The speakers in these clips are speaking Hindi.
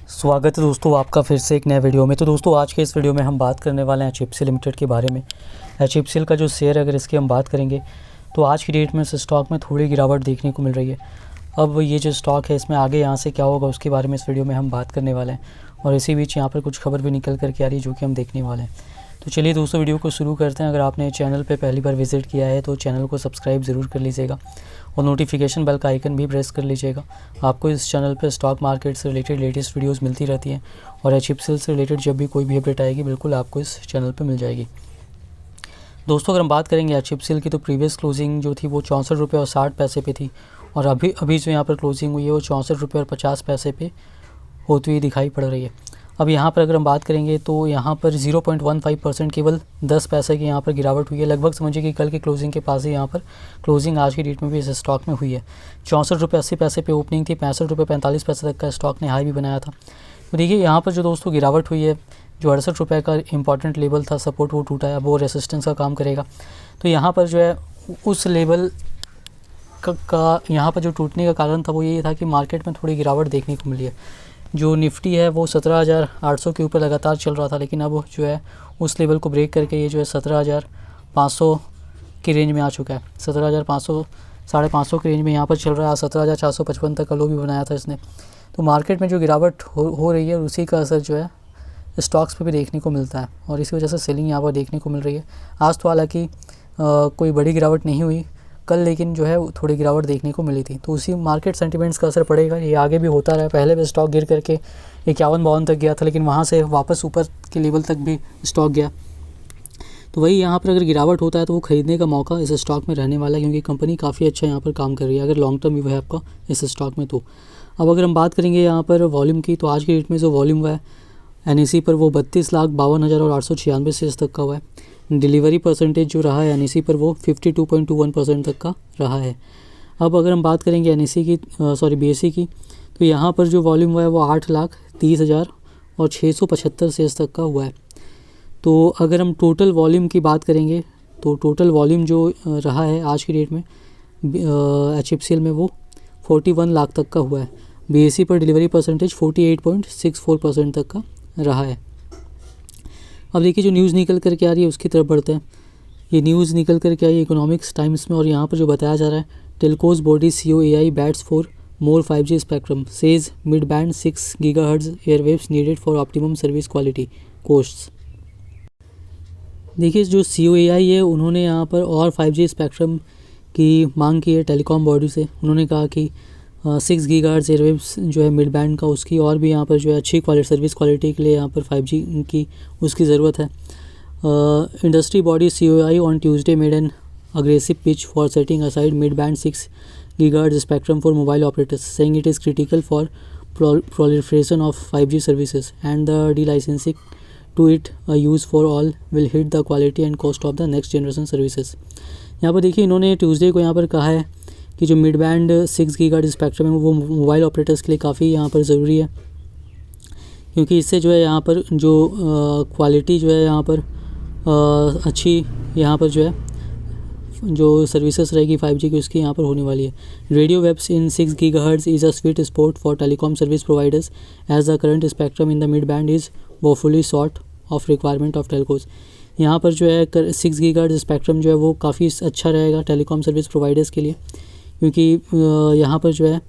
स्वागत है दोस्तों आपका फिर से एक नए वीडियो में। तो दोस्तों आज के इस वीडियो में हम बात करने वाले हैं एचएफसीएल लिमिटेड के बारे में। एचएफसीएल का जो शेयर अगर इसकी हम बात करेंगे तो आज की डेट में इस स्टॉक में थोड़ी गिरावट देखने को मिल रही है। अब ये जो स्टॉक है इसमें आगे यहाँ से क्या होगा उसके बारे में इस वीडियो में हम बात करने वाले हैं, और इसी बीच यहाँ पर कुछ खबर भी निकल कर के आ रही है जो कि हम देखने वाले हैं। तो चलिए दोस्तों वीडियो को शुरू करते हैं। अगर आपने चैनल पे पहली बार विजिट किया है तो चैनल को सब्सक्राइब ज़रूर कर लीजिएगा और नोटिफिकेशन बेल का आइकन भी प्रेस कर लीजिएगा। आपको इस चैनल पर स्टॉक मार्केट से रिलेटेड लेटेस्ट वीडियोस मिलती रहती हैं, और एचएफसीएल से रिलेटेड जब भी कोई भी अपडेट आएगी बिल्कुल आपको इस चैनल पर मिल जाएगी। दोस्तों अगर हम बात करेंगे एचएफसीएल की तो प्रीवियस क्लोजिंग जो थी वो 64 रुपये और 60 पैसे पे थी, और अभी जो यहाँ पर क्लोजिंग हुई है वो 64 रुपये और 50 पैसे पे होती हुई दिखाई पड़ रही है। अब यहाँ पर अगर हम बात करेंगे तो यहाँ पर 0.15% केवल 10 पैसे की यहाँ पर गिरावट हुई है। लगभग समझिए कि कल के क्लोजिंग के पास ही यहाँ पर क्लोजिंग आज की डेट में भी इस स्टॉक में हुई है। 64 रुपये 80 पैसे पे ओपनिंग थी, 65 रुपये 45 पैसे तक का स्टॉक ने हाई भी बनाया था। तो देखिए यहाँ पर जो दोस्तों गिरावट हुई है, जो 68 रुपये का इंपॉर्टेंट लेवल था सपोर्ट वो टूटा है, अब वो रेसिस्टेंस का काम करेगा। तो यहाँ पर जो है उस लेवल का यहाँ पर जो टूटने का कारण था वो ये था कि मार्केट में थोड़ी गिरावट देखने को मिली है। जो निफ्टी है वो 17,800 के ऊपर लगातार चल रहा था, लेकिन अब जो है उस लेवल को ब्रेक करके ये जो है 17,500 की रेंज में आ चुका है। 17,500 550 की रेंज में यहाँ पर चल रहा है। 17,455 तक का लो भी बनाया था इसने। तो मार्केट में जो गिरावट हो रही है उसी का असर जो है स्टॉक्स पे भी देखने को मिलता है, और इसी वजह से सेलिंग यहाँ पर देखने को मिल रही है। आज तो हालांकि कोई बड़ी गिरावट नहीं हुई कल, लेकिन जो है थोड़ी गिरावट देखने को मिली थी। तो उसी मार्केट सेंटिमेंट्स का असर पड़ेगा, ये आगे भी होता रहा। पहले भी स्टॉक गिर करके 51-52 तक गया था, लेकिन वहाँ से वापस ऊपर के लेवल तक भी स्टॉक गया। तो वही यहाँ पर अगर गिरावट होता है तो वो ख़रीदने का मौका इस स्टॉक में रहने वाला है, क्योंकि कंपनी काफ़ी अच्छा यहाँ पर काम कर रही है अगर लॉन्ग टर्म व्यू है आपका इस स्टॉक में। तो अब अगर हम बात करेंगे यहाँ पर वॉल्यूम की, तो आज की डेट में जो वॉल्यूम हुआ है एनएसई पर वो 32,52,896 और 896 तक का हुआ है। डिलीवरी परसेंटेज जो रहा है एनएसई पर वो 52.21% तक का रहा है। अब अगर हम बात करेंगे एनएसई की बीएसई की, तो यहाँ पर जो वॉल्यूम हुआ है वो 8,30,000 और 675 शेयर्स तक का हुआ है। तो अगर हम टोटल वॉल्यूम की बात करेंगे तो टोटल वॉल्यूम जो रहा है आज की डेट में एचएफसीएल में वो 41 लाख तक का हुआ है। बीएसई पर डिलीवरी परसेंटेज 48.64% तक का रहा है। अब देखिए जो न्यूज़ निकल कर के आ रही है उसकी तरफ बढ़ते हैं। ये न्यूज़ निकल कर के आई इकोनॉमिक्स टाइम्स में, और यहाँ पर जो बताया जा रहा है telcos body COAI bats for more 5G spectrum says mid band 6 GHz airwaves needed for optimum service quality costs. देखिए जो COAI है उन्होंने यहाँ पर और 5G स्पेक्ट्रम की मांग की है टेलीकॉम बॉडी से। उन्होंने कहा कि 6 GHz एयरवेव्स जो है मिड बैंड का उसकी और भी यहाँ पर जो है अच्छी सर्विस क्वालिटी के लिए यहाँ पर 5G की उसकी ज़रूरत है। Industry body COAI on Tuesday made an aggressive pitch for setting aside mid band 6 GHz spectrum for mobile operators, saying it is critical for proliferation of 5G services and the delicensing to it use for all will hit the quality and cost of the next generation services। यहाँ पर देखिए इन्होंने ट्यूसडे को यहाँ पर कहा है कि जो मिड बैंड 6 GHz स्पेक्ट्रम है वो मोबाइल ऑपरेटर्स के लिए काफ़ी यहाँ पर ज़रूरी है, क्योंकि इससे जो है यहाँ पर जो क्वालिटी जो है यहाँ पर अच्छी यहाँ पर जो है जो सर्विसेज रहेगी 5G की उसकी यहाँ पर होने वाली है। Radio waves in 6 GHz is a sweet spot for telecom service providers as the current spectrum in the mid band is woefully short of requirement of telcos. यहाँ पर जो है 6 GHz स्पेक्ट्रम जो है वो काफ़ी अच्छा रहेगा टेलीकॉम सर्विस प्रोवाइडर्स के लिए, क्योंकि यहाँ पर जो है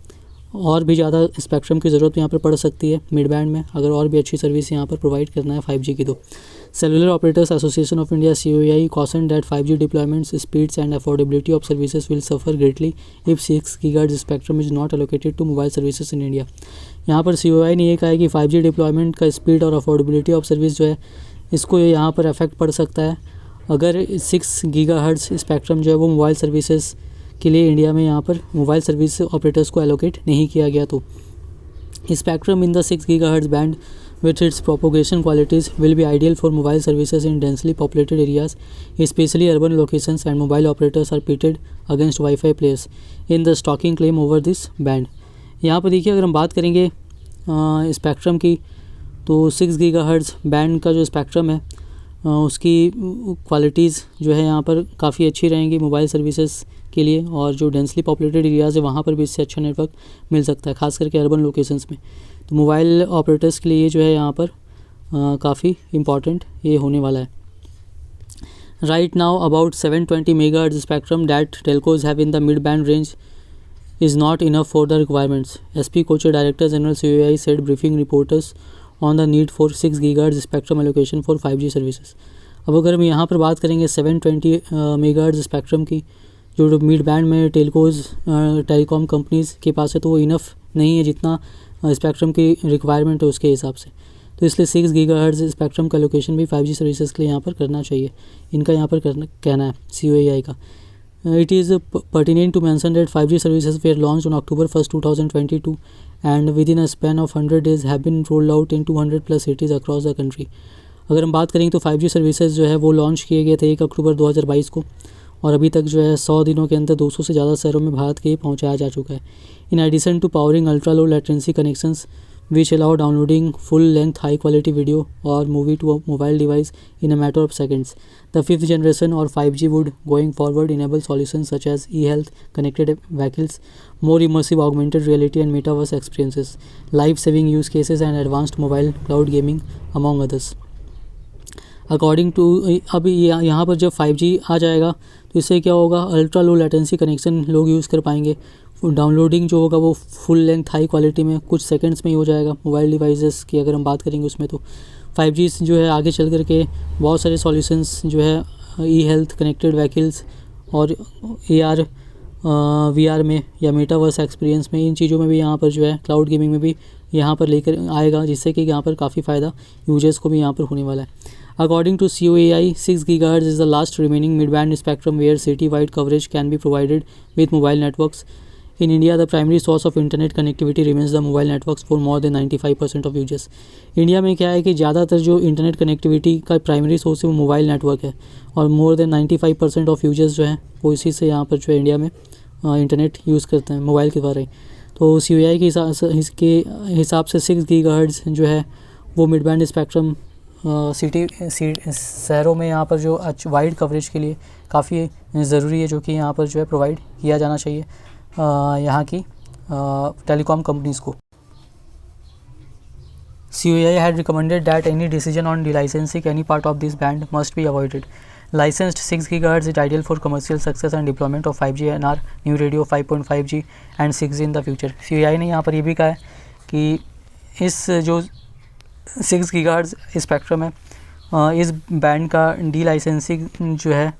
और भी ज़्यादा स्पेक्ट्रम की ज़रूरत यहाँ पर पड़ सकती है मिड बैंड में, अगर और भी अच्छी सर्विस यहाँ पर प्रोवाइड करना है 5G की। तो cellular operators association of India COAI cautioned that 5G deployments speeds and affordability of services will suffer greatly if 6 GHz spectrum is not allocated to mobile services in India। यहाँ पर COAI ने ये कहा है कि 5G डिप्लॉयमेंट का स्पीड और अफोर्डेबिलिटी ऑफ सर्विस जो है इसको यहाँ पर अफेक्ट पड़ सकता है अगर 6 GHz स्पेक्ट्रम जो है वो मोबाइल सर्विसेज के लिए इंडिया में यहाँ पर मोबाइल सर्विस ऑपरेटर्स को एलोकेट नहीं किया गया। तो spectrum in the 6 GHz band with its propagation qualities will be ideal for mobile services in densely populated areas, especially urban locations, and mobile operators are pitted against Wi-Fi players in the stalking claim over this band। यहाँ पर देखिए अगर हम बात करेंगे स्पेक्ट्रम की तो 6 GHz बैंड का जो स्पेक्ट्रम है उसकी क्वालिटीज़ जो है यहाँ पर काफ़ी अच्छी रहेंगी मोबाइल सर्विसेज के लिए, और जो डेंसली पॉपुलेटेड एरियाज़ है वहाँ पर भी इससे अच्छा नेटवर्क मिल सकता है, खास करके अर्बन लोकेशंस में। तो मोबाइल ऑपरेटर्स के लिए ये जो है यहाँ पर काफ़ी इम्पॉर्टेंट ये होने वाला है। Right now about 720 megahertz spectrum that telcos have in the mid band range is not enough for the requirements. SP Kocher, Director General COAI, said briefing reporters on the need for 6 GHz spectrum allocation for 5G services. अब अगर हम यहाँ पर बात करेंगे 720 मेगाहर्ट्ज़ स्पेक्ट्रम की, जो मिड बैंड में टेलीकॉम कंपनीज़ के पास है, तो वो इनफ नहीं है जितना स्पेक्ट्रम की रिक्वायरमेंट है उसके हिसाब से। तो इसलिए 6 GHz स्पेक्ट्रम का लोकेशन भी 5G सर्विसेज के लिए यहाँ पर करना चाहिए, इनका यहाँ पर कहना है COAI का। It is pertinent to mention that 5G services were launched on October 1st, 2022 and within a span of 100 days have been rolled out in 200 plus cities across the country. अगर हम बात करेंगे तो 5G सर्विसेज जो है वो लॉन्च किए गए थे 1 अक्टूबर 2022 को, और अभी तक जो है 100 दिनों के अंदर 200 से ज़्यादा शहरों में भारत के पहुँचाया जा चुका है। In addition to powering ultra low latency connections which allow downloading full-length high-quality video or movie to a mobile device in a matter of seconds. The 5th generation or 5G would, going forward, enable solutions such as e-health, connected vehicles, more immersive augmented reality and metaverse experiences, life-saving use cases and advanced mobile cloud gaming, among others. According to अब यहाँ पर जब 5G आ जाएगा तो इससे क्या होगा, अल्ट्रा लो लेटेंसी कनेक्शन लोग यूज़ कर पाएंगे। डाउनलोडिंग जो होगा वो फुल लेंथ हाई क्वालिटी में कुछ सेकंड्स में ही हो जाएगा मोबाइल डिवाइसेस की अगर हम बात करेंगे उसमें। तो 5G जो है आगे चल कर के बहुत सारे सॉल्यूशंस जो है ई हेल्थ, कनेक्टेड व्हीकल्स और AR VR में या मेटावर्स एक्सपीरियंस में, इन चीज़ों में भी यहाँ पर जो है क्लाउड गेमिंग में भी यहाँ पर लेकर आएगा, जिससे कि यहाँ पर काफ़ी फ़ायदा यूजर्स को भी यहाँ पर होने वाला है। According to COAI, 6 GHz is the last remaining mid-band spectrum where city-wide coverage can be provided with mobile networks. In India, the primary source of internet connectivity remains the mobile networks for more than 95% of users. India में क्या है कि ज़्यादातर जो इंटरनेट कनेक्टिविटी का प्राइमरी सोर्स है वो मोबाइल नेटवर्क है, और मोर देन 95% ऑफ यूजर्स जो हैं वो इसी से यहाँ पर जो है इंडिया में इंटरनेट यूज़ करते हैं मोबाइल के द्वारा ही। तो COAI के हिसाब से 6 GHz जो है वो मिड बैंड स्पेक्ट्रम शहरों में यहाँ पर जो वाइड कवरेज के लिए काफ़ी ज़रूरी है, जो कि यहाँ पर जो है प्रोवाइड किया जाना चाहिए यहाँ की टेलीकॉम कंपनीज़ को। COAI had recommended that any decision on delicensing any part of this band must be avoided. Licensed 6 GHz is ideal for commercial success and deployment of 5G NR, new radio 5.5G and 6G in the future. COAI ने यहाँ पर ये भी कहा है कि इस जो 6 GHz स्पेक्ट्रम है, इस बैंड का डी लाइसेंसिंग जो है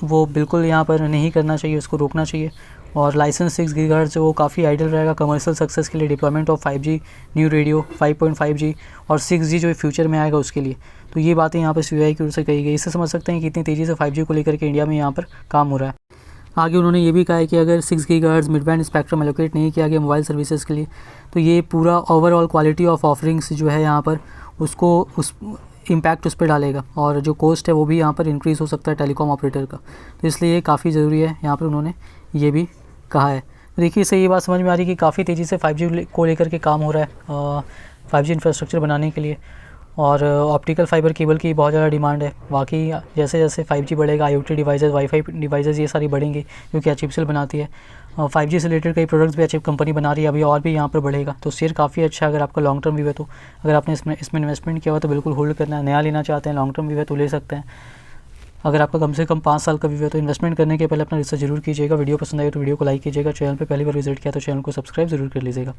वो बिल्कुल यहाँ पर नहीं करना चाहिए, उसको रोकना चाहिए। और लाइसेंस 6 GHz जो वो काफ़ी आइडियल रहेगा कमर्शियल सक्सेस के लिए, deployment of 5G, new radio 5.5G और 6G जो फ्यूचर में आएगा उसके लिए। तो ये बातें यहाँ पर COAI की ओर से कही गई। इससे समझ सकते हैं कि कितनी तेज़ी से 5G को लेकर के इंडिया में यहाँ पर काम हो रहा है। आगे उन्होंने ये भी कहा है कि अगर 6 GHz mid band spectrum allocate नहीं किया गया मोबाइल सर्विसेज के लिए, तो ये पूरा ओवरऑल क्वालिटी ऑफ ऑफरिंग्स जो है यहाँ पर उसको उस इम्पैक्ट उस पर डालेगा, और जो कॉस्ट है वो भी यहाँ पर इंक्रीज़ हो सकता है टेलीकॉम ऑपरेटर का। तो इसलिए ये काफ़ी ज़रूरी है, यहाँ पर उन्होंने ये भी कहा है। देखिए इससे ये बात समझ में आ रही है कि काफ़ी तेज़ी से 5G को लेकर के काम हो रहा है 5G इंफ्रास्ट्रक्चर बनाने के लिए, और ऑप्टिकल फाइबर केबल की बहुत ज़्यादा डिमांड है। बाकी जैसे जैसे 5G बढ़ेगा, IoT डिवाइसेस, वाईफाई डिवाइसेस ये सारी बढ़ेंगी, क्योंकि HFCL बनाती है। 5G से रिलेटेड कई प्रोडक्ट्स भी HF कंपनी बना रही है अभी, और भी यहाँ पर बढ़ेगा। तो शेयर काफ़ी अच्छा है अगर आपका लॉन्ग टर्म व्यू है। तो अगर आपने इसमें इन्वेस्टमेंट किया हुआ तो बिल्कुल होल्ड करना है। नया लेना चाहते हैं, लॉन्ग टर्म व्यू है तो ले सकते हैं। अगर आपका कम से कम 5 साल का व्यू है तो इन्वेस्टमेंट करने के पहले अपना रिसर्च जरूर कीजिएगा। वीडियो पसंद आए तो वीडियो को लाइक कीजिएगा। चैनल पर पहली बार विजिट किया तो चैनल को सब्सक्राइब जरूर कर लीजिएगा।